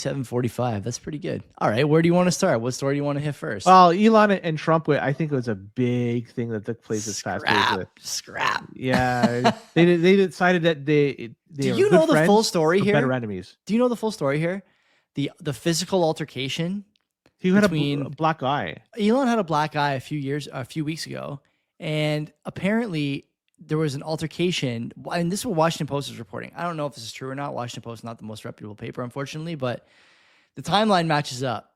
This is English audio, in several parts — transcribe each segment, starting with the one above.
7:45. That's pretty good. All right, where do you want to start? What story do you want to hit first? Well, Elon and Trump, I think it was a big thing that took place this past week. Scrap. Yeah, they decided that they Do are you good know the friends, full story but here? better enemies. Do you know the full story here? The physical altercation. He had a black eye. Elon had a black eye a few weeks ago, and apparently there was an altercation. And this is what Washington Post is reporting. I don't know if this is true or not. Washington Post is not the most reputable paper, unfortunately, but the timeline matches up.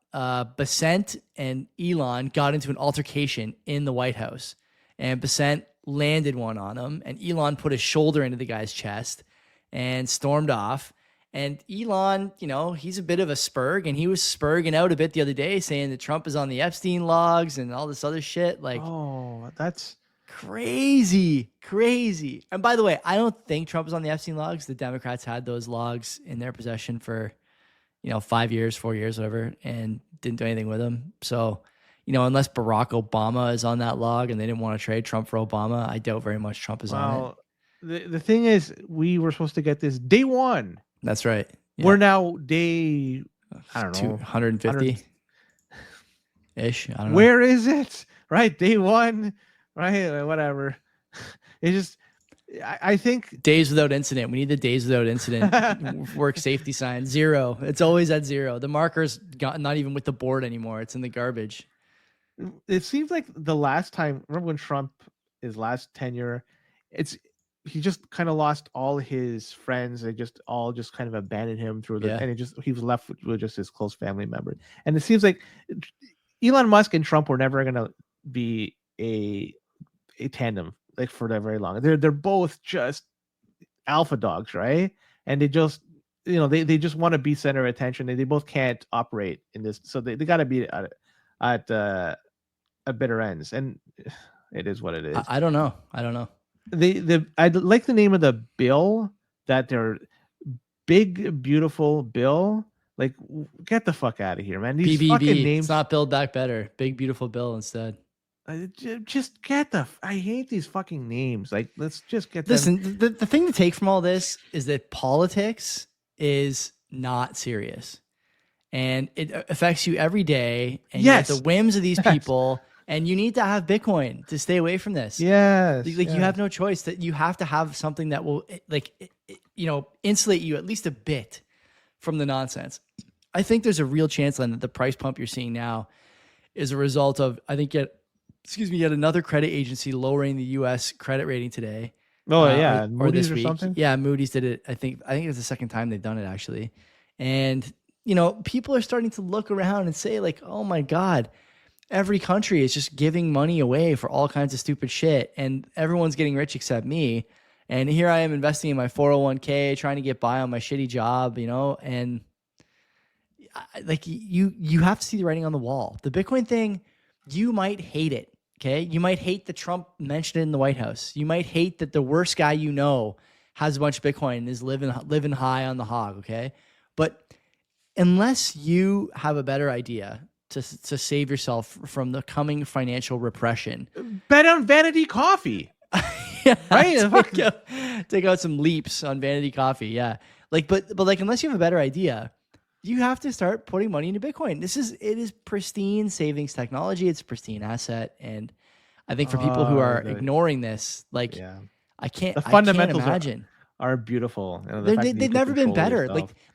Besant and Elon got into an altercation in the White House, and Besant landed one on him, and Elon put his shoulder into the guy's chest and stormed off. And Elon, he's a bit of a spurg, and he was spurging out a bit the other day, saying that Trump is on the Epstein logs and all this other shit. Like, oh, that's crazy. And by the way, I don't think Trump is on the Epstein logs. The Democrats had those logs in their possession for 5 years, 4 years, whatever, and didn't do anything with them. So, unless Barack Obama is on that log and they didn't want to trade Trump for Obama, I doubt very much Trump is on it. The thing is, we were supposed to get this day one. That's right. Yeah. We're now day, I don't know, 150-ish. I don't know. Where is it? Right, day one, right, whatever. It just... I think days without incident. We need the days without incident work safety sign. 0. It's always at 0. The marker's not even with the board anymore. It's in the garbage. It seems like the last time, remember when Trump, his last tenure, he just kind of lost all his friends. They just kind of abandoned him and he was left with just his close family members. And it seems like Elon Musk and Trump were never going to be a tandem, like, for that very long. They're both just alpha dogs, right? And they just they just want to be center of attention. They both can't operate in this, so they got to be at bitter ends. And it is what it is. I don't know. I like the name of the bill, that they're big beautiful bill. Like, get the fuck out of here, man. These BBB. Fucking names. It's not Build Back Better. Big beautiful bill instead. Just get I hate these fucking names. Like, let's just get them. Listen, the thing to take from all this is that politics is not serious, and it affects you every day. And you're at the whims of these people, and you need to have Bitcoin to stay away from this. Yes, you have no choice. That you have to have something that will, insulate you at least a bit from the nonsense. I think there's a real chance, Len, that the price pump you're seeing now is a result of, yet another credit agency lowering the U.S. credit rating today. Oh, yeah. Moody's or something? Yeah, Moody's did it. I think it's the second time they've done it, actually. And, people are starting to look around and say, like, oh, my God, every country is just giving money away for all kinds of stupid shit. And everyone's getting rich except me. And here I am investing in my 401k, trying to get by on my shitty job, and you have to see the writing on the wall. The Bitcoin thing, you might hate it. Okay. You might hate that Trump mentioned it in the White House. You might hate that the worst guy has a bunch of Bitcoin and is living high on the hog. Okay. But unless you have a better idea to save yourself from the coming financial repression, bet on Vanity Coffee. Yeah, right. Take out some leaps on Vanity Coffee. Yeah. But unless you have a better idea, you have to start putting money into Bitcoin. It is pristine savings technology. It's a pristine asset. And I think for people who are ignoring this, I can't imagine. Are beautiful. They've never been better.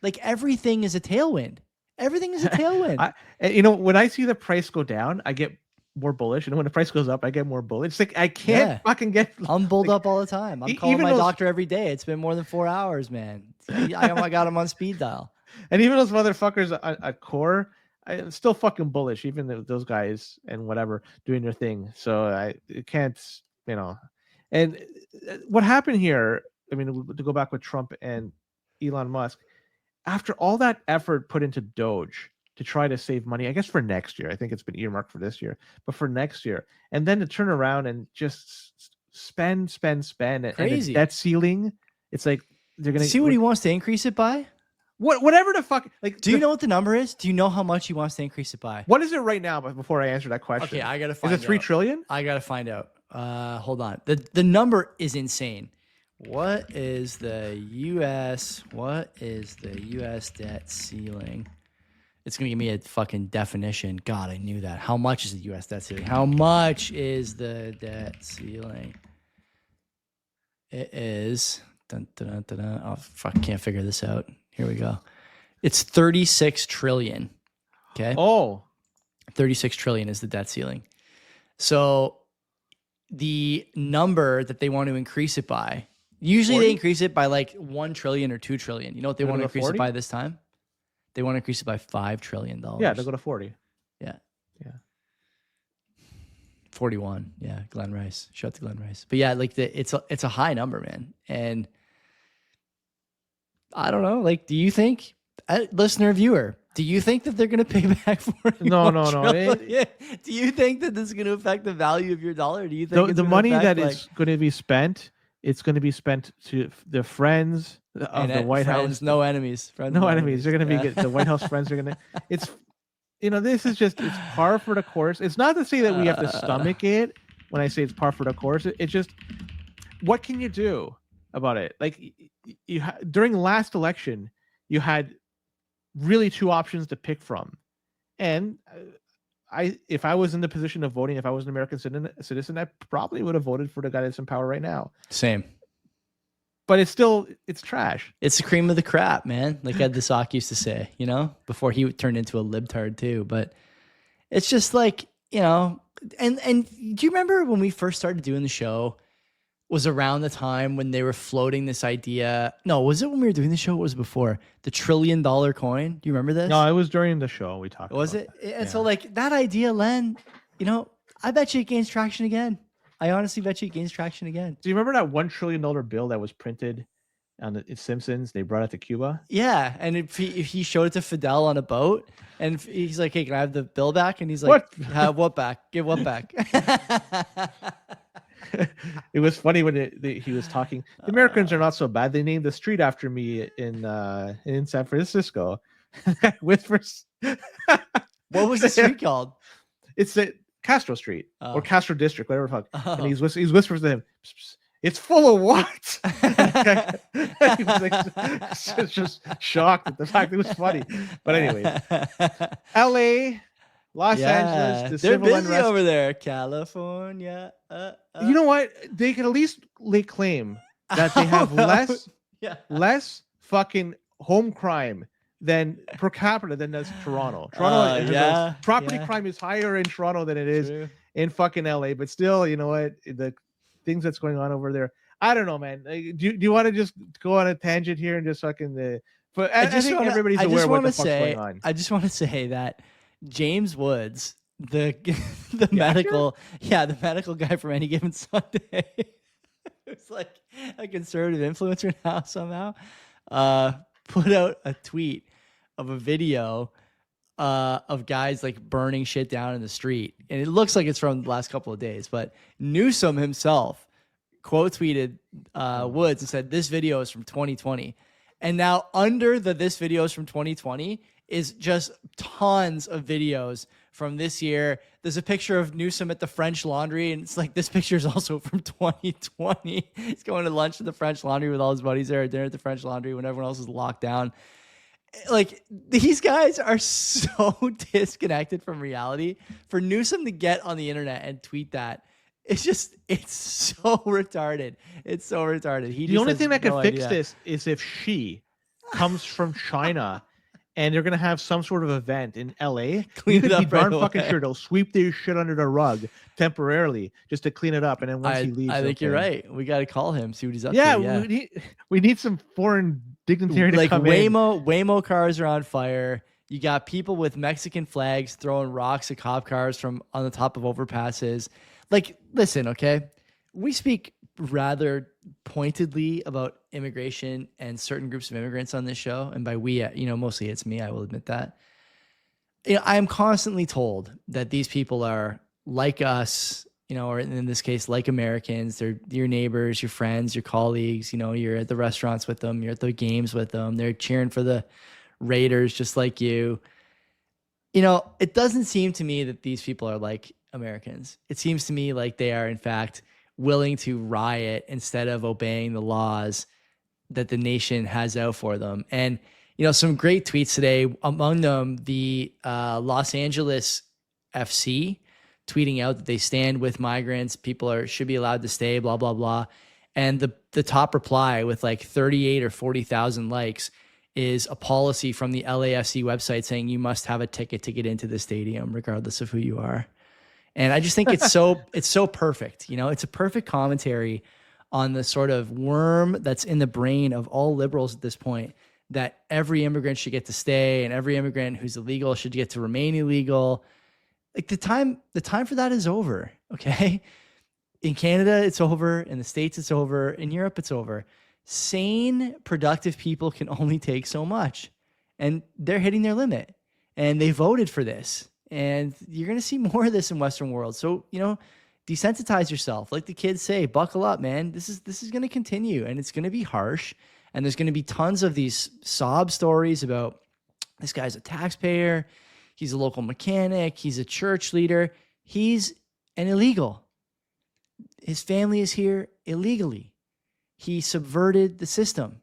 Like everything is a tailwind. Everything is a tailwind. When I see the price go down, I get more bullish. And when the price goes up, I get more bullish. It's like, I can't fucking get... I'm bulled up all the time. I'm calling my doctor every day. It's been more than 4 hours, man. I got him on speed dial. And even those motherfuckers at Core, I'm still fucking bullish, even those guys and whatever doing their thing. So I can't, And what happened here, to go back with Trump and Elon Musk, after all that effort put into Doge to try to save money, I guess for next year, I think it's been earmarked for this year, but for next year, and then to turn around and just spend, crazy. And the debt ceiling, it's like they're going to... See what he wants to increase it by? Whatever the fuck, like, do you know what the number is? Do you know how much he wants to increase it by? What is it right now? But before I answer that question, okay, I gotta find out. Is it $3 trillion? I gotta find out. Hold on. The number is insane. What is the U.S. debt ceiling It's going to give me a fucking definition. God, I knew that. How much is the U.S. debt ceiling? How much is the debt ceiling? It is. Dun, dun, dun, dun, dun. Oh, fuck. Can't figure this out. Here we go. It's 36 trillion. Okay. Oh, 36 trillion is the debt ceiling. So the number that they want to increase it by, usually 40? they increase it by like 1 trillion or 2 trillion. You know what they They'll want to go to increase it 40? by this time? They want to increase it by $5 trillion. Yeah, they'll go to 40. Yeah. Yeah. 41. Yeah, Glenn Rice. Shout out to Glenn Rice. But yeah, like it's a high number, man. And I don't know. Like, do you think, listener, viewer, do you think that they're going to pay back for it? No. Do you think that this is going to affect the value of your dollar? Do you think The money that is going to be spent, it's going to be spent to the friends of the White House. No enemies. Friends, no enemies. They're going to be the White House friends are going to. It's, this is just, it's par for the course. It's not to say that we have to stomach it. When I say it's par for the course, it's just, what can you do about it? Like during last election, you had really two options to pick from, and if I was in the position of voting, if I was an American citizen, I probably would have voted for the guy that's in power right now. Same. But it's trash. It's the cream of the crap, man. Like Ed the Sock used to say, before he turned into a libtard too. But it's just like, and do you remember when we first started doing the show? Was around the time when they were floating this idea. No, was it when we were doing the show? What was it before? The $1 trillion coin. Do you remember this? No, it was during the show we talked was about it? And so like that idea, Len, I bet you it gains traction again. I honestly bet you it gains traction again. Do you remember that $1 trillion bill that was printed on the Simpsons? They brought it to Cuba. Yeah, and if he showed it to Fidel on a boat, and he's like, "Hey, can I have the bill back?" And he's like, "What back? Give what back?" It was funny when he was talking. The Americans are not so bad. They named the street after me in San Francisco. Whispers. What was the street called? It's Castro Street or Castro District, whatever the fuck. And he whispers to him, "Psst, psst, it's full of what?" He was like, just shocked at the fact it was funny. But anyway, L.A., Los Angeles, they're busy unrest over there. California. You know what? They can at least lay claim that they have less fucking home crime than per capita than does Toronto. Property crime is higher in Toronto than it is in fucking LA. But still, you know what? The things that's going on over there. I don't know, man. Do you want to just go on a tangent here and just fucking but I think everybody's aware of what the fuck's going on. I just want to say that James Woods, the medical guy from Any Given Sunday, who's like a conservative influencer now somehow, put out a tweet of a video of guys like burning shit down in the street, and it looks like it's from the last couple of days. But Newsom himself quote tweeted Woods and said, "This video is from 2020," and now under this video is from 2020 is just tons of videos from this year. There's a picture of Newsom at the French Laundry, and it's like, this picture is also from 2020. He's going to lunch at the French Laundry with all his buddies there, at dinner at the French Laundry when everyone else is locked down. Like, these guys are so disconnected from reality. For Newsom to get on the internet and tweet that, it's so retarded. It's so retarded. The only thing that could fix this is if she comes from China and they're going to have some sort of event in LA. Clean it up darn fucking sure they'll sweep their shit under the rug temporarily just to clean it up. And then once he leaves, I think you're right. We got to call him, see what he's up to. Yeah, we need some foreign dignitary to come in. Waymo cars are on fire. You got people with Mexican flags throwing rocks at cop cars from on the top of overpasses. Like, listen, okay? We speak rather pointedly about immigration and certain groups of immigrants on this show. And by we, mostly it's me, I will admit that. I am constantly told that these people are like us, or in this case, like Americans. They're your neighbors, your friends, your colleagues. You're at the restaurants with them. You're at the games with them. They're cheering for the Raiders just like you. It doesn't seem to me that these people are like Americans. It seems to me like they are, in fact, willing to riot instead of obeying the laws that the nation has out for them. And, some great tweets today. Among them, the Los Angeles FC tweeting out that they stand with migrants. People should be allowed to stay, blah, blah, blah. And the top reply with like 38 or 40,000 likes is a policy from the LAFC website saying you must have a ticket to get into the stadium, regardless of who you are. And I just think it's so perfect. It's a perfect commentary on the sort of worm that's in the brain of all liberals at this point, that every immigrant should get to stay and every immigrant who's illegal should get to remain illegal. Like the time for that is over. Okay. In Canada, it's over. In the States, it's over. In Europe, it's over. Sane, productive people can only take so much, and they're hitting their limit, and they voted for this. And you're going to see more of this in Western world. So, desensitize yourself. Like the kids say, buckle up, man. This is going to continue, and it's going to be harsh. And there's going to be tons of these sob stories about this guy's a taxpayer. He's a local mechanic. He's a church leader. He's an illegal. His family is here illegally. He subverted the system.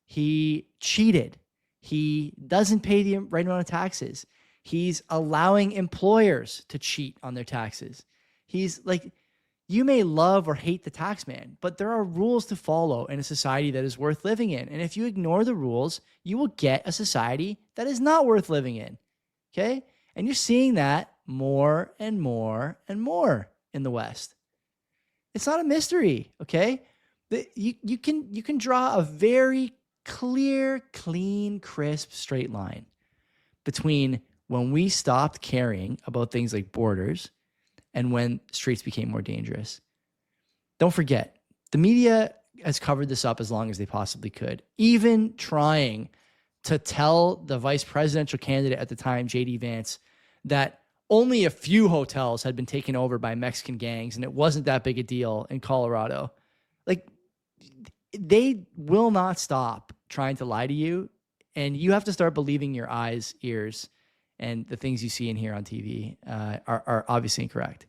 He cheated. He doesn't pay the right amount of taxes. He's allowing employers to cheat on their taxes. He's like, you may love or hate the tax man, but there are rules to follow in a society that is worth living in. And if you ignore the rules, you will get a society that is not worth living in. Okay? And you're seeing that more and more and more in the West. It's not a mystery, okay? You can draw a very clear, clean, crisp, straight line between when we stopped caring about things like borders and when streets became more dangerous. Don't forget, the media has covered this up as long as they possibly could, even trying to tell the vice presidential candidate at the time, J.D. Vance, that only a few hotels had been taken over by Mexican gangs and it wasn't that big a deal in Colorado. Like, they will not stop trying to lie to you, and you have to start believing your eyes, ears, and the things you see and hear on TV are obviously incorrect.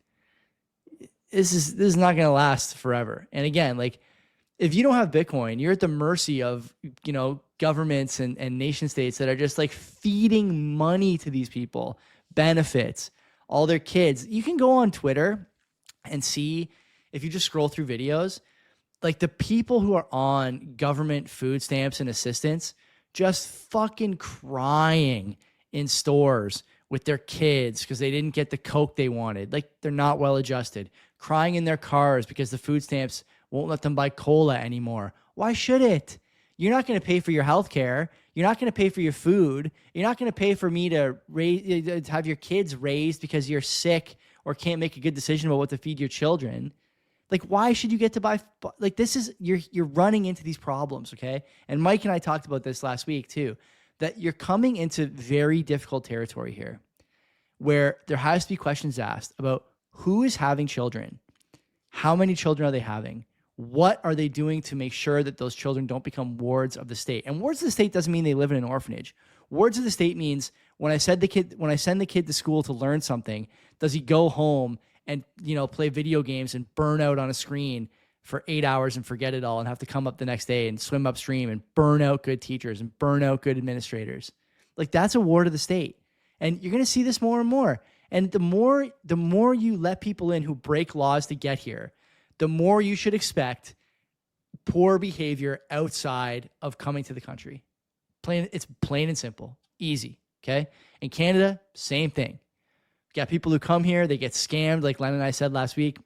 This is not going to last forever. And again, like, if you don't have Bitcoin, you're at the mercy of, governments and nation states that are just like feeding money to these people, benefits, all their kids. You can go on Twitter and see, if you just scroll through videos, like the people who are on government food stamps and assistance just fucking crying in stores with their kids because they didn't get the Coke they wanted. Like, they're not well adjusted. Crying in their cars because the food stamps won't let them buy cola anymore. Why should it? You're not going to pay for your health care. You're not going to pay for your food. You're not going to pay for me to have your kids raised because you're sick or can't make a good decision about what to feed your children. Like, why should you get to buy? Like, this is, you're running into these problems, okay? And Mike and I talked about this last week too, that you're coming into very difficult territory here where there has to be questions asked about who is having children, how many children are they having, what are they doing to make sure that those children don't become wards of the state? And wards of the state doesn't mean they live in an orphanage. Wards of the state means when I send the kid to school to learn something, does he go home and, play video games and burn out on a screen for 8 hours and forget it all and have to come up the next day and swim upstream and burn out good teachers and burn out good administrators? Like, that's a ward of the state. And you're going to see this more and more. And the more you let people in who break laws to get here, the more you should expect poor behavior outside of coming to the country. It's plain and simple, easy, okay? In Canada, same thing. You got people who come here, they get scammed, like Len and I said last week.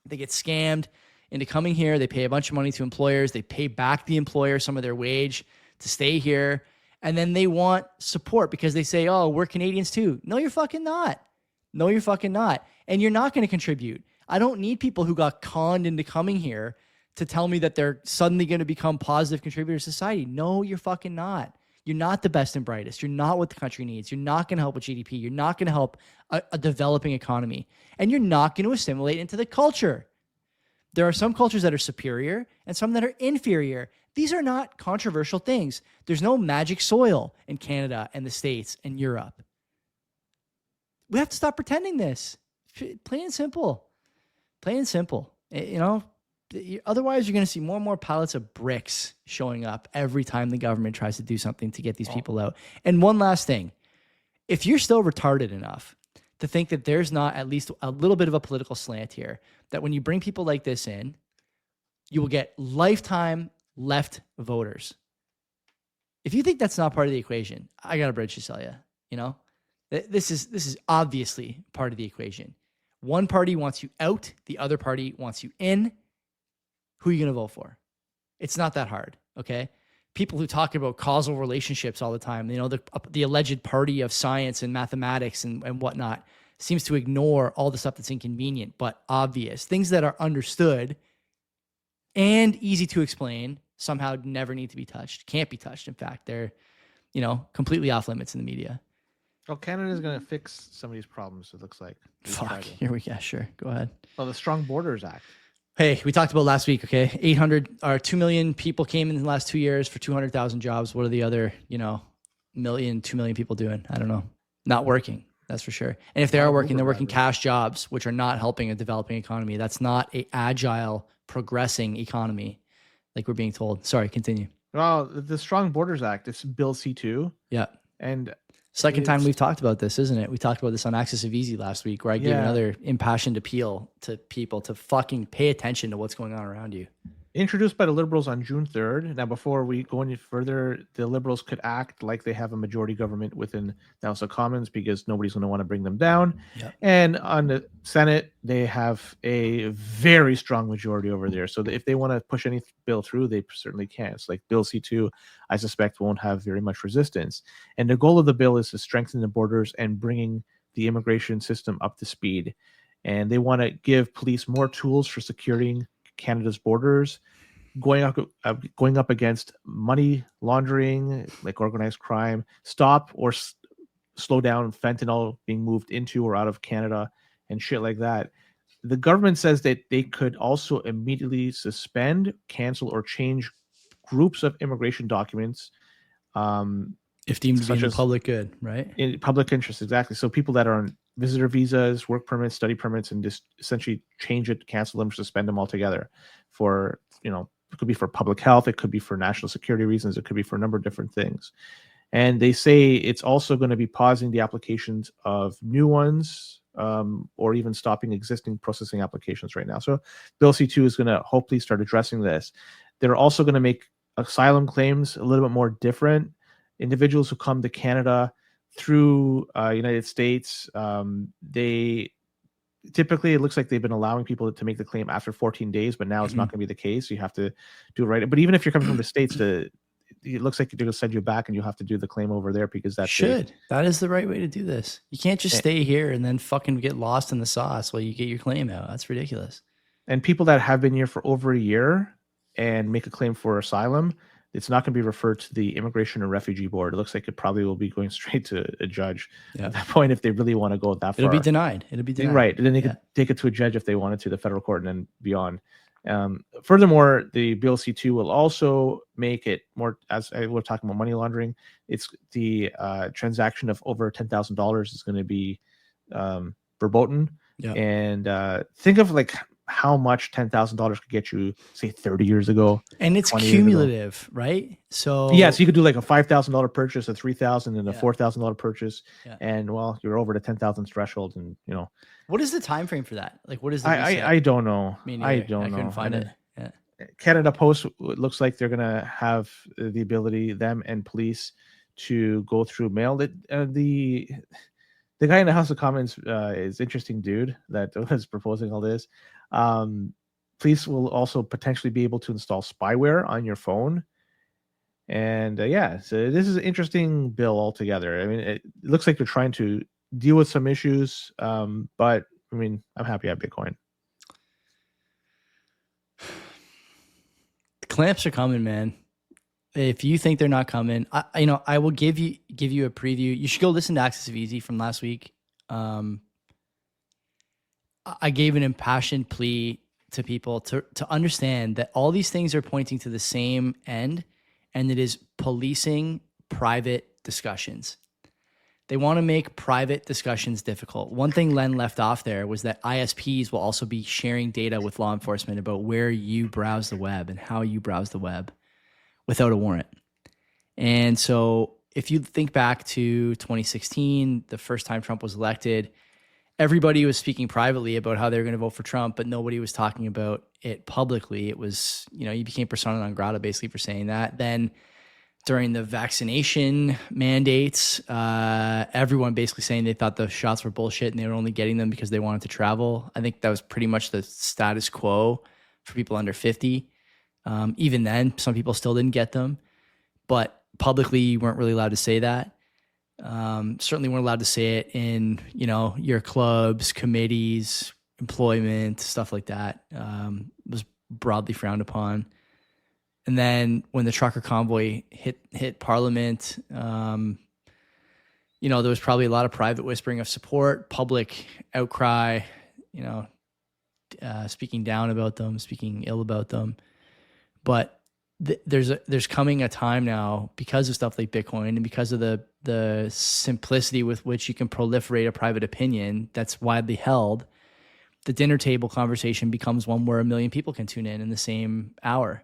They get scammed into coming here. They pay a bunch of money to employers. They pay back the employer some of their wage to stay here. And then they want support because they say, oh, we're Canadians too. No, you're fucking not. No, you're fucking not. And you're not going to contribute. I don't need people who got conned into coming here to tell me that they're suddenly going to become positive contributors to society. No, you're fucking not. You're not the best and brightest. You're not what the country needs. You're not going to help with GDP. You're not going to help a developing economy. And you're not going to assimilate into the culture. There are some cultures that are superior and some that are inferior. These are not controversial things. There's no magic soil in Canada and the States and Europe. We have to stop pretending this. Plain and simple. Plain and simple. Otherwise, you're going to see more and more pallets of bricks showing up every time the government tries to do something to get these people out. And one last thing, if you're still retarded enough to think that there's not at least a little bit of a political slant here, that when you bring people like this in, you will get lifetime left voters. If you think that's not part of the equation, I got a bridge to sell you. You know, this is obviously part of the equation. One party wants you out, the other party wants you in. Who are you going to vote for? It's not that hard, okay? People who talk about causal relationships all the time, you know, the alleged party of science and mathematics and whatnot, seems to ignore all the stuff that's inconvenient but obvious. Things that are understood and easy to explain somehow never need to be touched, can't be touched. In fact, they're, you know, completely off limits in the media. Well, Canada is going to fix some of these problems, it looks like. Fuck, here we go. Sure, go ahead. Well, the Strong Borders Act. Hey, we talked about last week, okay? 2 million people came in the last 2 years for 200,000 jobs. What are the other, 2 million people doing? I don't know. Not working, that's for sure. And if they are working, they're working cash jobs, which are not helping a developing economy. That's not a agile, progressing economy like we're being told. Sorry, continue. Well, the Strong Borders Act, it's Bill C-2. Yeah. And second time we've talked about this, isn't it? We talked about this on Axis of Easy last week, where I gave another impassioned appeal to people to fucking pay attention to what's going on around you. Introduced by the Liberals on June 3rd. Now, before we go any further, the Liberals could act like they have a majority government within the House of Commons because nobody's going to want to bring them down. Yep. And on the Senate, they have a very strong majority over there. So if they want to push any bill through, they certainly can. It's like Bill C-2, I suspect, won't have very much resistance. And the goal of the bill is to strengthen the borders and bringing the immigration system up to speed. And they want to give police more tools for securing Canada's borders, going up against money laundering, like organized crime, stop or slow down fentanyl being moved into or out of Canada and shit like that. The government says that they could also immediately suspend, cancel, or change groups of immigration documents. If deemed to be in the public good, right? In public interest, exactly. So people that are on visitor visas, work permits, study permits, and just essentially change it, cancel them, suspend them altogether for, it could be for public health, it could be for national security reasons, it could be for a number of different things. And they say it's also going to be pausing the applications of new ones, or even stopping existing processing applications right now. So Bill C-2 is going to hopefully start addressing this. They're also going to make asylum claims a little bit more different. Individuals who come to Canada through United States, they typically, it looks like they've been allowing people to make the claim after 14 days, but now it's not going to be the case. You have to do it right. But even if you're coming from the States, it looks like they're going to send you back and you have to do the claim over there because that's that is the right way to do this. You can't just stay here and then fucking get lost in the sauce while you get your claim out. That's ridiculous. And people that have been here for over a year and make a claim for asylum, it's not going to be referred to the Immigration and Refugee Board. It looks like it probably will be going straight to a judge at that point if they really want to go that far. It'll be denied. Right. And then they could take it to a judge if they wanted to, the federal court, and then beyond. Furthermore, the Bill C-2 will also make it more, as we're talking about money laundering, it's the transaction of over $10,000 is going to be verboten. Yeah. And think of like how much $10,000 could get you, say, 30 years ago. And it's cumulative, right? So so you could do like a $5,000 purchase, a $3,000, and a $4,000 purchase, and you're over the 10,000 threshold, and What is the time frame for that? Like, what is the I don't know. I couldn't find it. Yeah. Canada Post looks like they're gonna have the ability, them and police, to go through mail. The guy in the House of Commons is interesting dude that was proposing all this. Police will also potentially be able to install spyware on your phone. And so this is an interesting bill altogether. I mean, it looks like they're trying to deal with some issues, but I mean, I'm happy I have Bitcoin. The clamps are coming, man. If you think they're not coming, I will give you a preview. You should go listen to Axis of Easy from last week. I gave an impassioned plea to people to understand that all these things are pointing to the same end, and it is policing private discussions. They want to make private discussions difficult. One thing Len left off there was that ISPs will also be sharing data with law enforcement about where you browse the web and how you browse the web without a warrant. And so if you think back to 2016, the first time Trump was elected, everybody was speaking privately about how they were going to vote for Trump, but nobody was talking about it publicly. It was, you became persona non grata basically for saying that. Then during the vaccination mandates, everyone basically saying they thought the shots were bullshit and they were only getting them because they wanted to travel. I think that was pretty much the status quo for people under 50. Even then, some people still didn't get them, but publicly you weren't really allowed to say that. Certainly weren't allowed to say it in, your clubs, committees, employment, stuff like that. Was broadly frowned upon. And then when the trucker convoy hit Parliament, there was probably a lot of private whispering of support, public outcry, speaking down about them, speaking ill about them. But there's coming a time now, because of stuff like Bitcoin and because of the simplicity with which you can proliferate a private opinion that's widely held, the dinner table conversation becomes one where 1 million people can tune in the same hour.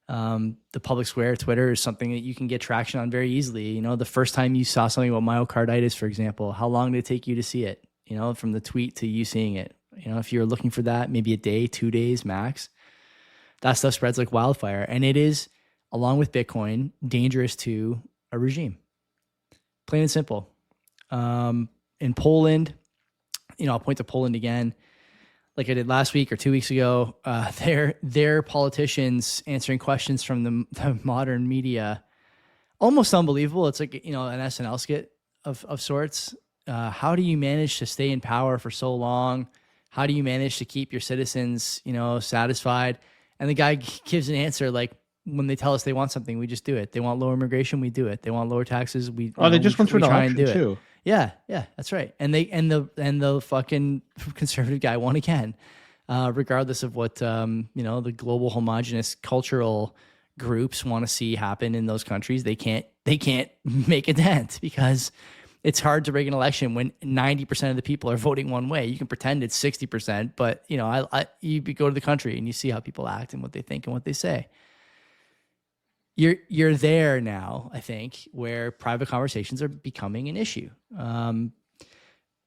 The public square, Twitter, is something that you can get traction on very easily. The first time you saw something about myocarditis, for example, how long did it take you to see it? From the tweet to you seeing it. If you were looking for that, maybe a day, 2 days max. That stuff spreads like wildfire. And it is, along with Bitcoin, dangerous to a regime. Plain and simple. In Poland, I'll point to Poland again, like I did last week or 2 weeks ago. Their politicians answering questions from the modern media, almost unbelievable. It's like, an SNL skit of sorts. How do you manage to stay in power for so long? How do you manage to keep your citizens, satisfied? And the guy gives an answer like, when they tell us they want something, we just do it. They want lower immigration, we do it. They want lower taxes, they just went through an election too. Yeah, that's right. And the fucking conservative guy won again, regardless of what the global homogenous cultural groups want to see happen in those countries. They can't make a dent because it's hard to rig an election when 90% of the people are voting one way. You can pretend it's 60%, but you go to the country and you see how people act and what they think and what they say. You're there now, I think, where private conversations are becoming an issue.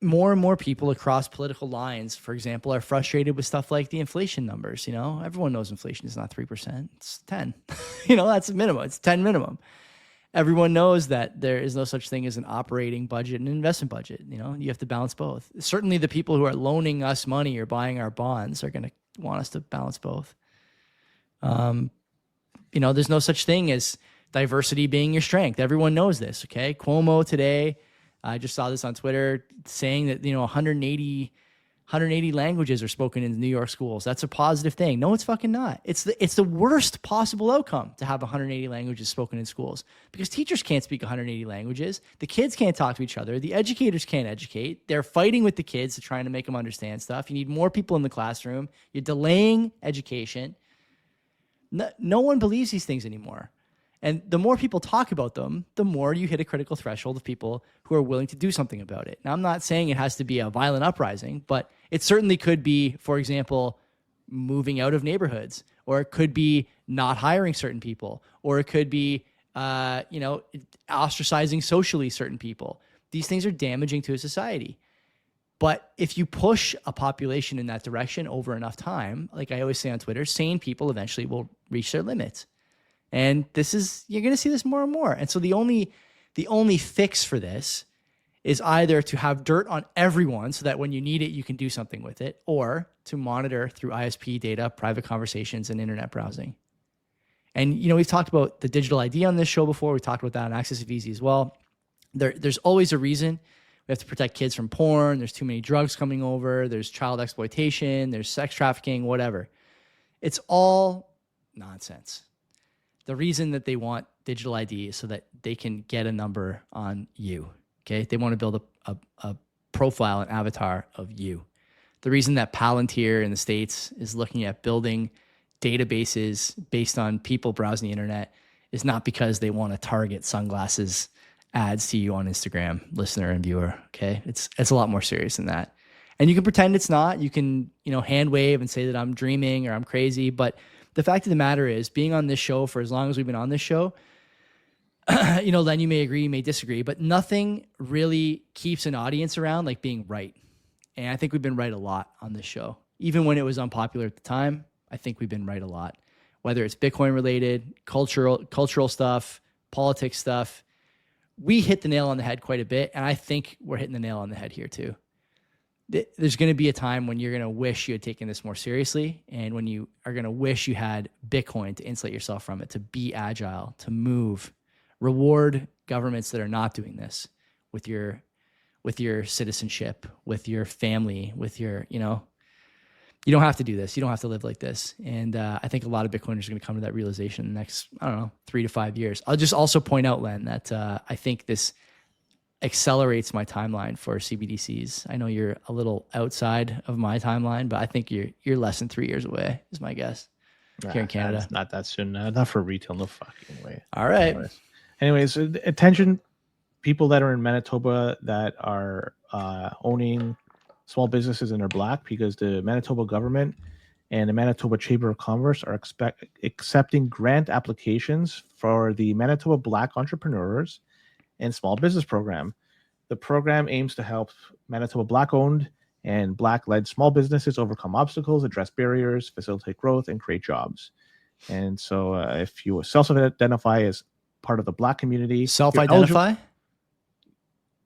More and more people across political lines, for example, are frustrated with stuff like the inflation numbers. Everyone knows inflation is not 3%; it's 10. That's a minimum. It's 10 minimum. Everyone knows that there is no such thing as an operating budget and an investment budget. You have to balance both. Certainly, the people who are loaning us money or buying our bonds are going to want us to balance both. There's no such thing as diversity being your strength. Everyone knows this, okay? Cuomo today, I just saw this on Twitter, saying that, 180 languages are spoken in New York schools. That's a positive thing. No, it's fucking not. It's the worst possible outcome to have 180 languages spoken in schools because teachers can't speak 180 languages. The kids can't talk to each other. The educators can't educate. They're fighting with the kids to trying to make them understand stuff. You need more people in the classroom. You're delaying education. No one believes these things anymore. And the more people talk about them, the more you hit a critical threshold of people who are willing to do something about it. Now, I'm not saying it has to be a violent uprising, but it certainly could be, for example, moving out of neighborhoods, or it could be not hiring certain people, or it could be, ostracizing socially certain people. These things are damaging to a society. But if you push a population in that direction over enough time, like I always say on Twitter, sane people eventually will reach their limits. And you're going to see this more and more. And so the only fix for this is either to have dirt on everyone so that when you need it, you can do something with it, or to monitor through ISP data, private conversations, and internet browsing. And, we've talked about the digital ID on this show before. We talked about that on Access of Easy as well. There's always a reason. We have to protect kids from porn. There's too many drugs coming over. There's child exploitation. There's sex trafficking, whatever. It's all nonsense. The reason that they want digital ID is so that they can get a number on you. Okay, they want to build a profile, an avatar of you. The reason that Palantir in the States is looking at building databases based on people browsing the internet is not because they want to target sunglasses ads to you on Instagram, listener and viewer. Okay. It's a lot more serious than that. And you can pretend it's not. You can, hand wave and say that I'm dreaming or I'm crazy. But the fact of the matter is, being on this show for as long as we've been on this show, Len, you may agree, you may disagree, but nothing really keeps an audience around like being right. And I think we've been right a lot on this show. Even when it was unpopular at the time, I think we've been right a lot. Whether it's Bitcoin related, cultural stuff, politics stuff, we hit the nail on the head quite a bit. And I think we're hitting the nail on the head here too. There's going to be a time when you're going to wish you had taken this more seriously, and when you are going to wish you had Bitcoin to insulate yourself from it, to be agile, to move, reward governments that are not doing this with your citizenship, with your family, with your, you don't have to do this. You don't have to live like this. And I think a lot of Bitcoiners are going to come to that realization in the next, 3 to 5 years. I'll just also point out, Len, that I think this accelerates my timeline for CBDCs. I know you're a little outside of my timeline, but I think you're less than 3 years away, is my guess. Here in Canada. It's not that soon. Not for retail. No fucking way. All right. Anyways, attention, people that are in Manitoba that are owning small businesses and are Black, because the Manitoba government and the Manitoba Chamber of Commerce are accepting grant applications for the Manitoba Black Entrepreneurs and Small Business Program. The program aims to help Manitoba Black-owned and Black-led small businesses overcome obstacles, address barriers, facilitate growth, and create jobs. And so if you self-identify as part of the Black community. Self-identify?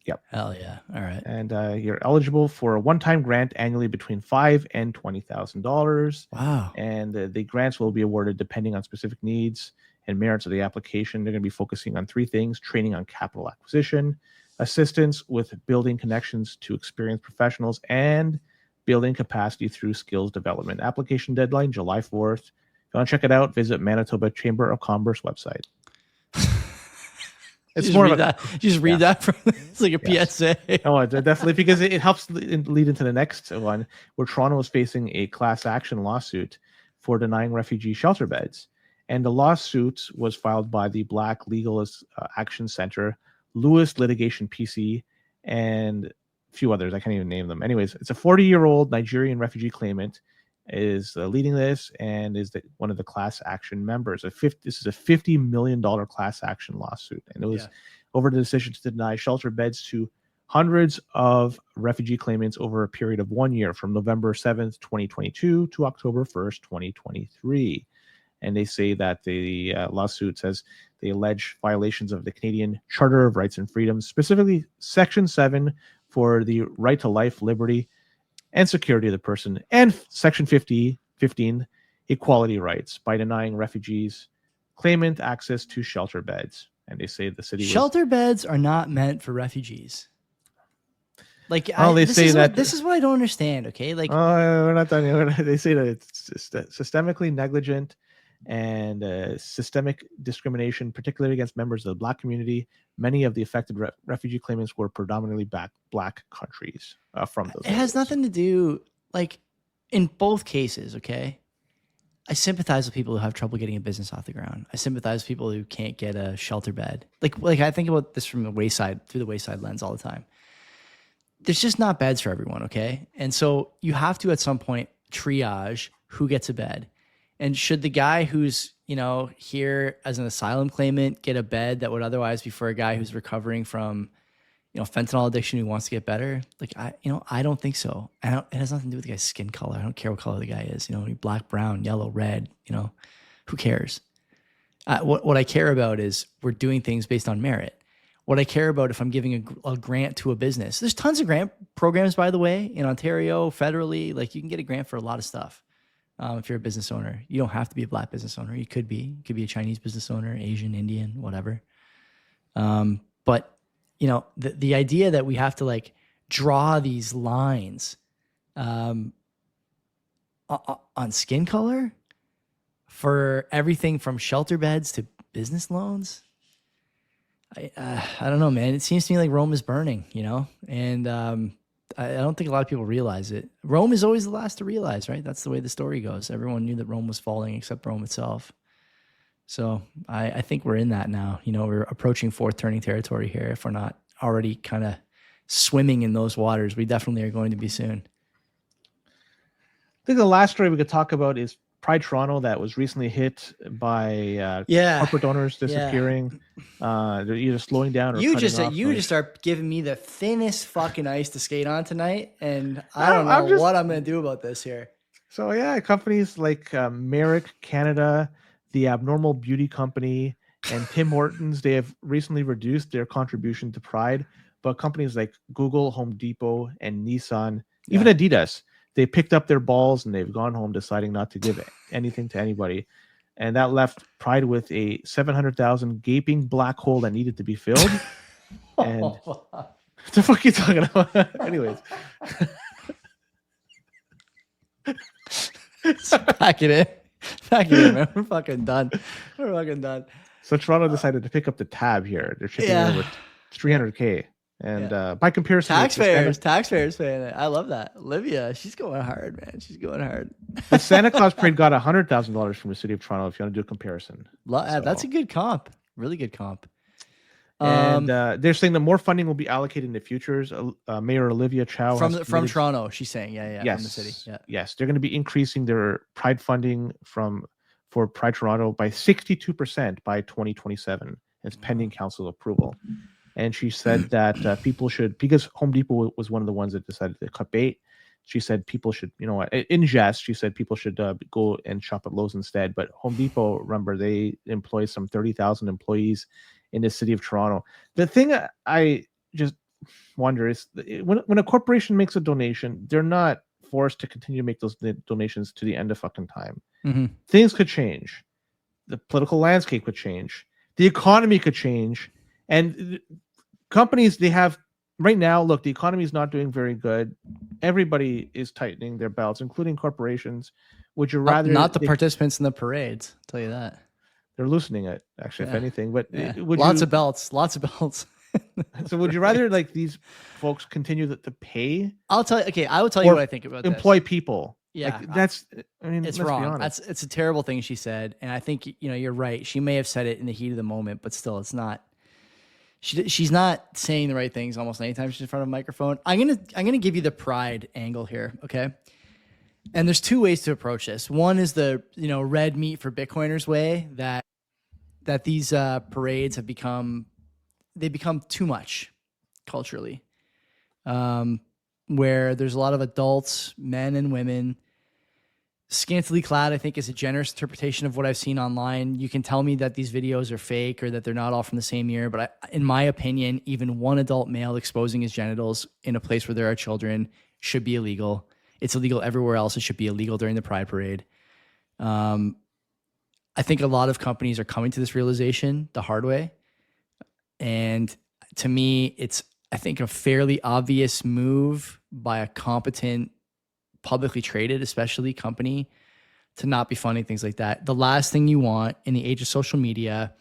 Yep. Hell yeah. All right. And you're eligible for a one-time grant annually between $5,000 and $20,000. Wow. And the grants will be awarded depending on specific needs and merits of the application. They're going to be focusing on 3 things: training on capital acquisition, assistance with building connections to experienced professionals, and building capacity through skills development. Application deadline, July 4th. If you want to check it out, visit Manitoba Chamber of Commerce website. It's more of that. You just read that from it's like a PSA. Oh, definitely, because it helps lead into the next one, where Toronto is facing a class action lawsuit for denying refugee shelter beds. And the lawsuit was filed by the Black Legal Action Center, Lewis Litigation PC, and a few others. I can't even name them. Anyways, it's a 40-year-old Nigerian refugee claimant is leading this and is one of the class action members. This is a $50 million class action lawsuit, and it was over the decision to deny shelter beds to hundreds of refugee claimants over a period of 1 year, from November 7th, 2022 to October 1st, 2023. And they say that the lawsuit says they allege violations of the Canadian Charter of Rights and Freedoms, specifically Section 7 for the right to life, liberty, and security of the person, and Section 15, equality rights, by denying refugees claimant access to shelter beds. And they say the city shelter beds are not meant for refugees. Like, this is what I don't understand. Okay, like, we're not done yet. They say that it's systemically negligent and systemic discrimination, particularly against members of the Black community. Many of the affected refugee claimants were predominantly Black countries from those. It has nothing to do, like, in both cases, okay? I sympathize with people who have trouble getting a business off the ground. I sympathize with people who can't get a shelter bed. Like I think about this from the through the wayside lens all the time. There's just not beds for everyone, okay? And so you have to, at some point, triage who gets a bed. And should the guy who's, here as an asylum claimant get a bed that would otherwise be for a guy who's recovering from, fentanyl addiction who wants to get better? Like, I don't think so. It has nothing to do with the guy's skin color. I don't care what color the guy is, black, brown, yellow, red, who cares? What I care about is we're doing things based on merit. What I care about, if I'm giving a grant to a business, there's tons of grant programs, by the way, in Ontario, federally. Like, you can get a grant for a lot of stuff. If you're a business owner, you don't have to be a Black business owner. You could be a Chinese business owner, Asian, Indian, whatever. But the idea that we have to, like, draw these lines on skin color for everything from shelter beds to business loans. I don't know, man. It seems to me like Rome is burning, and I don't think a lot of people realize it. Rome is always the last to realize, right? That's the way the story goes. Everyone knew that Rome was falling except Rome itself. So I think we're in that now. We're approaching fourth turning territory here. If we're not already kind of swimming in those waters, we definitely are going to be soon. I think the last story we could talk about is Pride Toronto, that was recently hit by corporate owners disappearing. They're either slowing down or cutting off. You just start giving me the thinnest fucking ice to skate on tonight, and I don't know what I'm going to do about this here. So yeah, companies like Merrick Canada, the Abnormal Beauty Company, and Tim Hortons, they have recently reduced their contribution to Pride. But companies like Google, Home Depot, and Nissan, even Adidas, they picked up their balls and they've gone home deciding not to give anything to anybody. And that left Pride with a 700,000 gaping black hole that needed to be filled. And what the fuck are you talking about? Anyways. Pack it in, man. We're fucking done. So Toronto decided to pick up the tab here. They're shipping over 300K. And by comparison, taxpayers paying it. I love that. Olivia, she's going hard, man. She's going hard. The Santa Claus parade got $100,000 from the city of Toronto. If you want to do a comparison, that's a good comp. Really good comp. And they're saying that more funding will be allocated in the futures. Mayor Olivia Chow from Toronto. She's saying, yes, from the city. Yes, they're going to be increasing their Pride funding for Pride Toronto by 62% by 2027. It's pending council approval. And she said that people should, because Home Depot was one of the ones that decided to cut bait. She said people should, in jest, she said people should go and shop at Lowe's instead. But Home Depot, remember, they employ some 30,000 employees in the city of Toronto. The thing I just wonder is when a corporation makes a donation, they're not forced to continue to make those donations to the end of fucking time. Mm-hmm. Things could change. The political landscape could change. The economy could change. And companies, they have right now, look, the economy is not doing very good. Everybody is tightening their belts, including corporations. Would you rather not the participants in the parades? I'll tell you that. They're loosening it, actually, if anything. But lots of belts. So would you rather like these folks continue to pay? I'll tell you. Okay, I will tell you what I think about employ people. Yeah, it's wrong. It's a terrible thing she said, and I think you're right. She may have said it in the heat of the moment, but still, it's not. She's not saying the right things almost anytime she's in front of a microphone. I'm gonna give you the Pride angle here, okay? And there's two ways to approach this. One is the red meat for Bitcoiners way that these parades have become too much culturally, where there's a lot of adults, men and women, scantily clad. I think is a generous interpretation of what I've seen online. You can tell me that these videos are fake or that they're not all from the same year, but in my opinion, even one adult male exposing his genitals in a place where there are children should be illegal. It's illegal everywhere else. It should be illegal during the Pride Parade. I think a lot of companies are coming to this realization the hard way. And to me, it's, I think, a fairly obvious move by a competent, publicly traded, especially company, to not be funding things like that. The last thing you want in the age of social media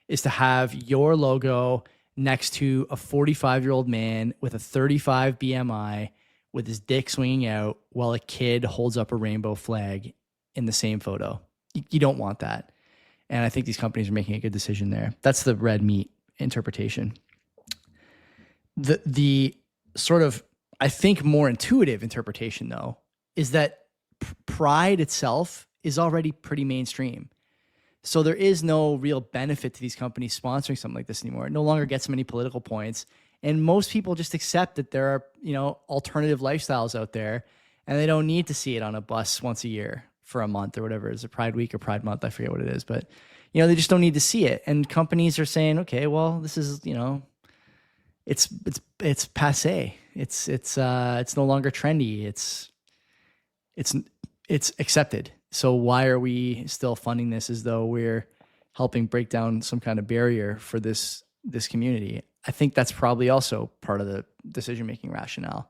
is to have your logo next to a 45-year-old man with a 35 BMI with his dick swinging out while a kid holds up a rainbow flag in the same photo. You don't want that. And I think these companies are making a good decision there. That's the red meat interpretation. The sort of, I think, more intuitive interpretation, though, is that Pride itself is already pretty mainstream. So there is no real benefit to these companies sponsoring something like this anymore. It no longer gets many political points. And most people just accept that there are, alternative lifestyles out there, and they don't need to see it on a bus once a year for a month or whatever. Is it Pride Week or Pride Month? I forget what it is, but they just don't need to see it. And companies are saying, okay, well, this is, it's passé. It's no longer trendy. It's accepted. So why are we still funding this as though we're helping break down some kind of barrier for this community? I think that's probably also part of the decision-making rationale.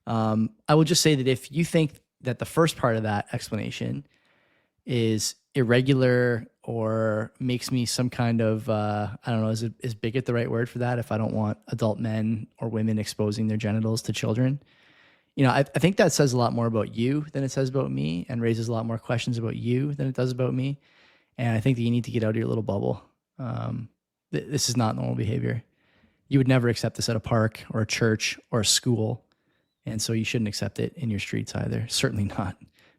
I will just say that if you think that the first part of that explanation is irregular or makes me some kind of, I don't know, is bigot the right word for that? If I don't want adult men or women exposing their genitals to children, I think that says a lot more about you than it says about me, and raises a lot more questions about you than it does about me. And I think that you need to get out of your little bubble. This is not normal behavior. You would never accept this at a park or a church or a school. And so you shouldn't accept it in your streets either. Certainly not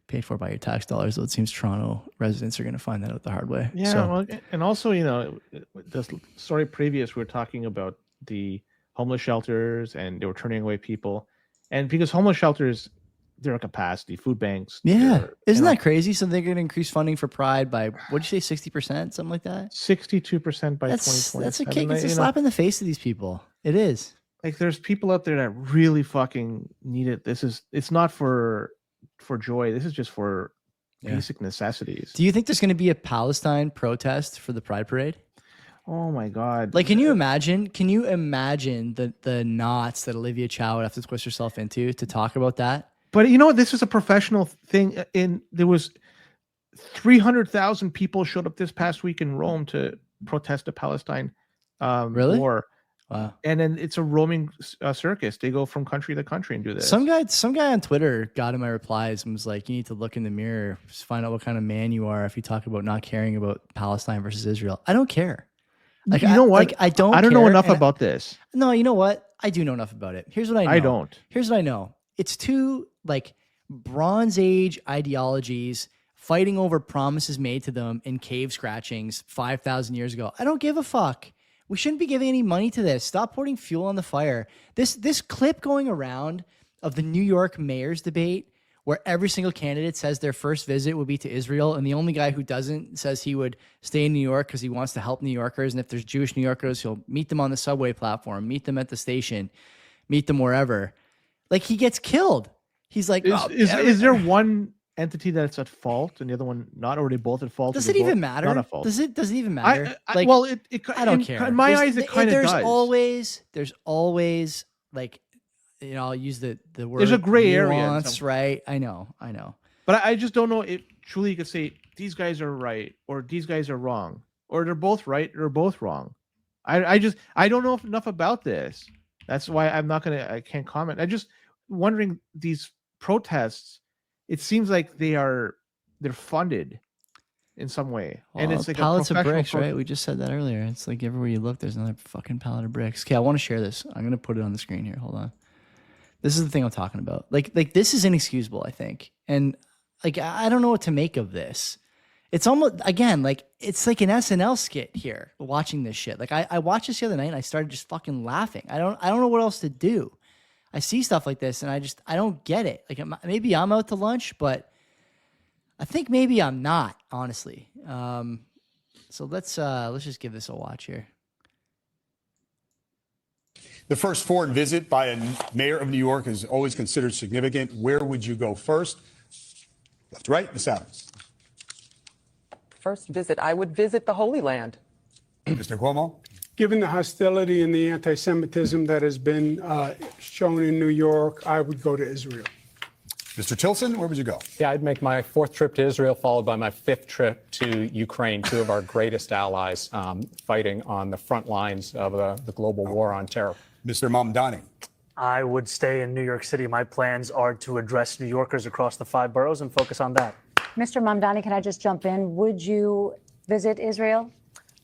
paid for by your tax dollars. Though it seems Toronto residents are going to find that out the hard way. Yeah. So, well, and also, you know, the story previous, we were talking about the homeless shelters and they were turning away people. And because homeless shelters, they're at capacity, food banks. yeah. Isn't that crazy? So they're going to increase funding for Pride by, what did you say, 60%? Something like that? 62% by 2020. That's a kick. It's a slap in the face to these people. It is. Like there's people out there that really fucking need it. It's not for joy. This is just for basic necessities. Do you think there's going to be a Palestine protest for the Pride Parade? Oh my God. Like, can you imagine the knots that Olivia Chow would have to twist herself into to talk about that? But you know what? This is a professional thing. There was 300,000 people showed up this past week in Rome to protest the Palestine war. Wow. And then it's a roaming circus. They go from country to country and do this. Some guy on Twitter got in my replies and was like, you need to look in the mirror, just find out what kind of man you are if you talk about not caring about Palestine versus Israel. I don't care. Like, you know what? Like, I don't know enough about this. No, you know what? I do know enough about it. Here's what I know. I don't. Here's what I know. It's two like Bronze Age ideologies fighting over promises made to them in cave scratchings 5,000 years ago. I don't give a fuck. We shouldn't be giving any money to this. Stop pouring fuel on the fire. This clip going around of the New York mayor's debate where every single candidate says their first visit would be to Israel, and the only guy who doesn't says he would stay in New York because he wants to help New Yorkers, and if there's Jewish New Yorkers, he'll meet them on the subway platform, meet them at the station, meet them wherever. Like, he gets killed. He's like, is there one entity that's at fault and the other one not, or are they both at fault? Does it even matter? Not at fault. Does it even matter? I don't care. In my eyes, it kind of does. There's always like, you know, I'll use the word. There's a gray nuance, area, right? I know. But I just don't know if truly you could say these guys are right or these guys are wrong, or they're both right or both wrong. I don't know enough about this. That's why I can't comment. I just wondering, these protests, it seems like they're funded in some way. Well, and it's like pallets of bricks, right? We just said that earlier. It's like everywhere you look, there's another fucking pallet of bricks. Okay, I want to share this. I'm going to put it on the screen here. Hold on. This is the thing I'm talking about. Like this is inexcusable, I think. And like, I don't know what to make of this. It's almost, again, like it's like an SNL skit here, watching this shit. Like I watched this the other night and I started just fucking laughing. I don't know what else to do. I see stuff like this and I don't get it. Like maybe I'm out to lunch, but I think maybe I'm not, honestly. So let's just give this a watch here. The first foreign visit by a mayor of New York is always considered significant. Where would you go first? Left to right, Ms. Adams. First visit, I would visit the Holy Land. Mr. Cuomo. Given the hostility and the anti-Semitism that has been shown in New York, I would go to Israel. Mr. Tilson, where would you go? Yeah, I'd make my fourth trip to Israel, followed by my fifth trip to Ukraine, two of our greatest allies fighting on the front lines of the global war on terror. Mr. Mamdani. I would stay in New York City. My plans are to address New Yorkers across the 5 boroughs and focus on that. Mr. Mamdani, can I just jump in? Would you visit Israel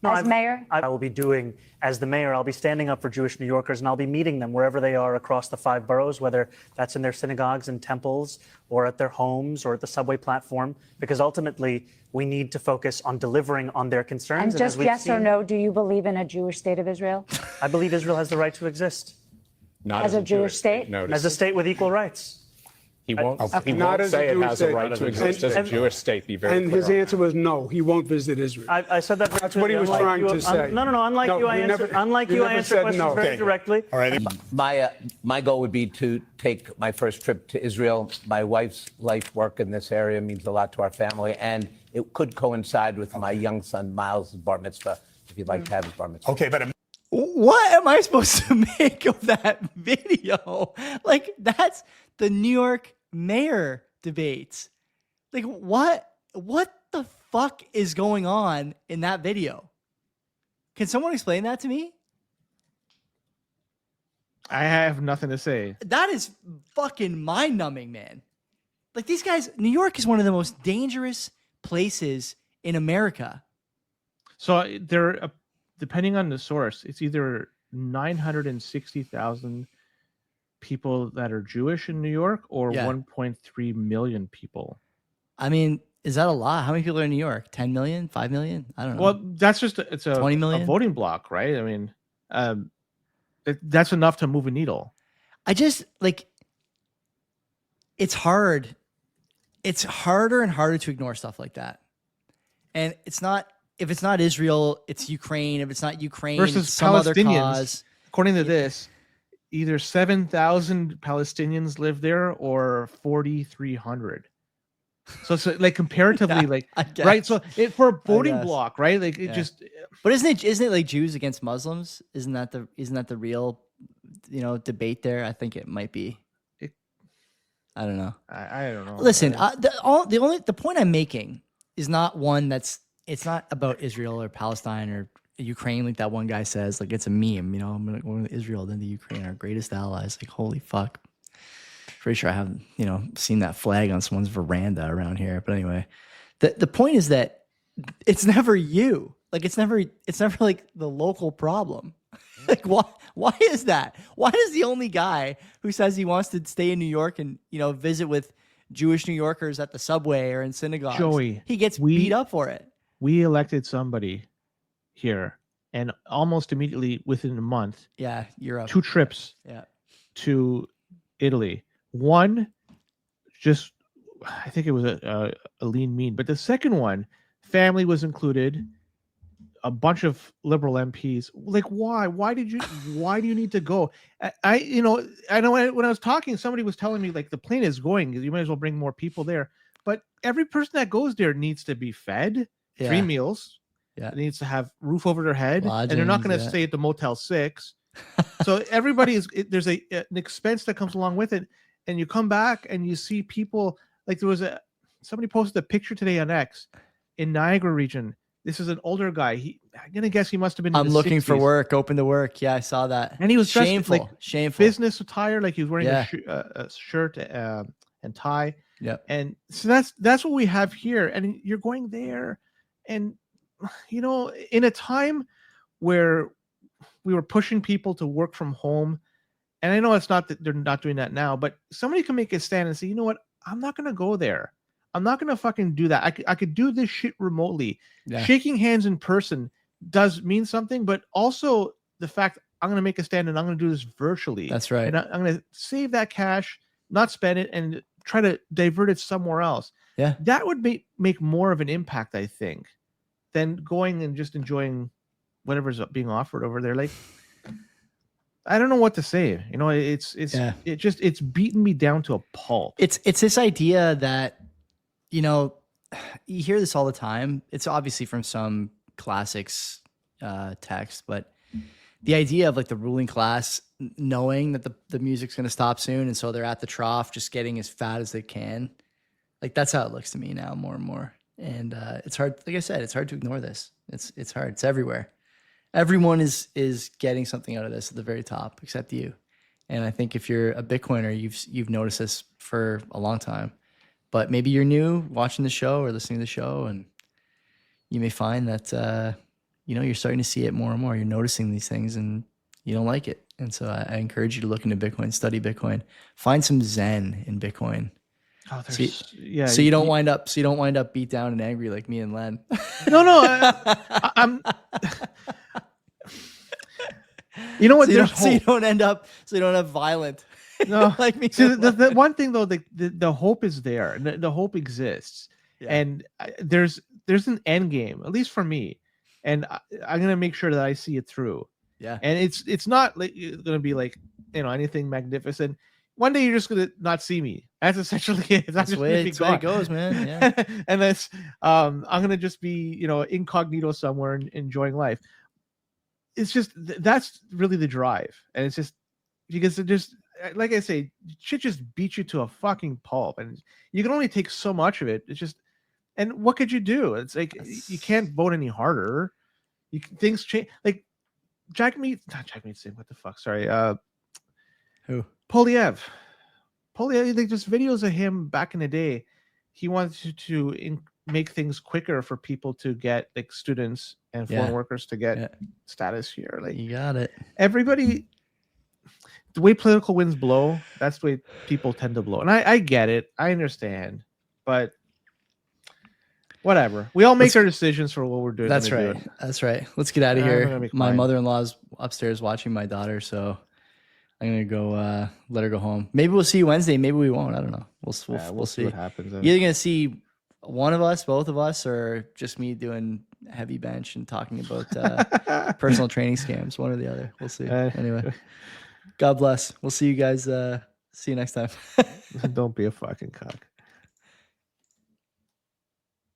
as mayor? I will be doing, as the mayor, I'll be standing up for Jewish New Yorkers, and I'll be meeting them wherever they are across the 5 boroughs, whether that's in their synagogues and temples or at their homes or at the subway platform, because ultimately we need to focus on delivering on their concerns. And just yes or no, do you believe in a Jewish state of Israel? I believe Israel has the right to exist. Not as a Jewish state? Notice. As a state with equal rights. He won't, he Not won't as a say it Jewish has a state. right to exist as a Jewish state. Be very And clear his on answer was no, he won't visit Israel. I said that. That's what he was trying to say. No. Unlike No, you, I you answer. never- Unlike you you, I never answer said questions no. very Okay. directly. All right. My goal would be to take my first trip to Israel. My wife's life work in this area means a lot to our family, and it could coincide with my young son Miles' bar mitzvah, if you'd like to have his bar mitzvah. Okay, but What am I supposed to make of that video? Like, that's the New York mayor debates. Like, what the fuck is going on in that video? Can someone explain that to me? I have nothing to say. That is fucking mind-numbing, man. Like, these guys, New York is one of the most dangerous places in America. So there, depending on the source, it's either 960,000 people that are Jewish in New York or 1.3 million people. I mean, is that a lot? How many people are in New York? 10 million? 5 million? I don't know. Well, that's just it's a 20 million? A voting block, right? I mean, that's enough to move a needle. I just like it's hard. It's harder and harder to ignore stuff like that. And it's not if it's not Israel, it's Ukraine. If it's not Ukraine, versus it's some other cause. According to this, either 7,000 Palestinians live there or 4,300. So it's like comparatively, like right. So for a voting block, right? Like it just. But isn't it like Jews against Muslims? Isn't that the real, debate there? I think it might be. I don't know. I don't know. Listen, the point I'm making is not one it's not about Israel or Palestine or Ukraine, like that one guy says. Like it's a meme, I'm gonna go to Israel, then to Ukraine, our greatest allies. Like holy fuck. Pretty sure I haven't, seen that flag on someone's veranda around here. But anyway, the point is that it's never you. Like it's never like the local problem. Like why is that? Why does the only guy who says he wants to stay in New York and visit with Jewish New Yorkers at the subway or in synagogues, Joey, he gets beat up for it? We elected somebody here, and almost immediately within a month, Europe, 2 trips, to Italy. One, just I think it was a lean mean, but the second one, family was included. A bunch of liberal MPs. Like, why? Why do you need to go? I know when I was talking, somebody was telling me like the plane is going. You might as well bring more people there. But every person that goes there needs to be fed 3 meals. Yeah, it needs to have roof over their head, and they're not going to stay at the Motel 6. So everybody there's an expense that comes along with it, and you come back and you see people like somebody posted a picture today on X in Niagara region. This is an older guy. I'm gonna guess he must have been. I'm looking for work. Open to work. Yeah, I saw that. And he was shameful. Shameful. Business attire, like he was wearing a shirt and tie. Yeah. And so that's what we have here. And you're going there, and in a time where we were pushing people to work from home, and I know it's not that they're not doing that now, but somebody can make a stand and say, you know what, I'm not gonna go there. I'm not going to fucking do that. I could do this shit remotely. Yeah. Shaking hands in person does mean something, but also the fact I'm going to make a stand and I'm going to do this virtually. That's right. And I'm going to save that cash, not spend it, and try to divert it somewhere else. Yeah. That would make more of an impact, I think, than going and just enjoying whatever's being offered over there. Like, I don't know what to say. It's beaten me down to a pulp. It's this idea that, you hear this all the time. It's obviously from some classics text, but the idea of like the ruling class knowing that the music's going to stop soon, and so they're at the trough just getting as fat as they can. Like that's how it looks to me now, more and more. And it's hard. Like I said, it's hard to ignore this. It's hard. It's everywhere. Everyone is getting something out of this at the very top, except you. And I think if you're a Bitcoiner, you've noticed this for a long time. But maybe you're new watching the show or listening to the show, and you may find that, you're starting to see it more and more. You're noticing these things and you don't like it. And so I encourage you to look into Bitcoin, study Bitcoin, find some Zen in Bitcoin. Oh, so you don't wind up beat down and angry like me and Len. No, I'm. You know what? So you don't end up violent. No, like me. See, the one thing though, the hope is there. The hope exists, and there's an end game, at least for me, and I'm gonna make sure that I see it through. Yeah, and it's not like gonna be like anything magnificent. One day you're just gonna not see me. That's essentially it. That's the way it goes, man. Yeah, and that's I'm gonna just be incognito somewhere and enjoying life. It's just that's really the drive, and it's just because it just. Like I say, shit just beats you to a fucking pulp, and you can only take so much of it. It's just, and what could you do? It's like you can't vote any harder. Things change. Like not Jack Meat. What the fuck? Sorry. Who? Polyev. Like just videos of him back in the day. He wanted to make things quicker for people to get, like students and foreign workers to get status here. Like, you got it. Everybody, the way political winds blow, that's the way people tend to blow. And I get it. I understand. But whatever. We all make our decisions for what we're doing. That's right. That's right. Let's get out of here. My mother-in-law's upstairs watching my daughter, so I'm gonna go let her go home. Maybe we'll see you Wednesday. Maybe we won't. I don't know. We'll see what happens. You're either gonna see one of us, both of us, or just me doing heavy bench and talking about personal training scams. One or the other. We'll see. Anyway, God bless. We'll see you guys. See you next time. Don't be a fucking cock.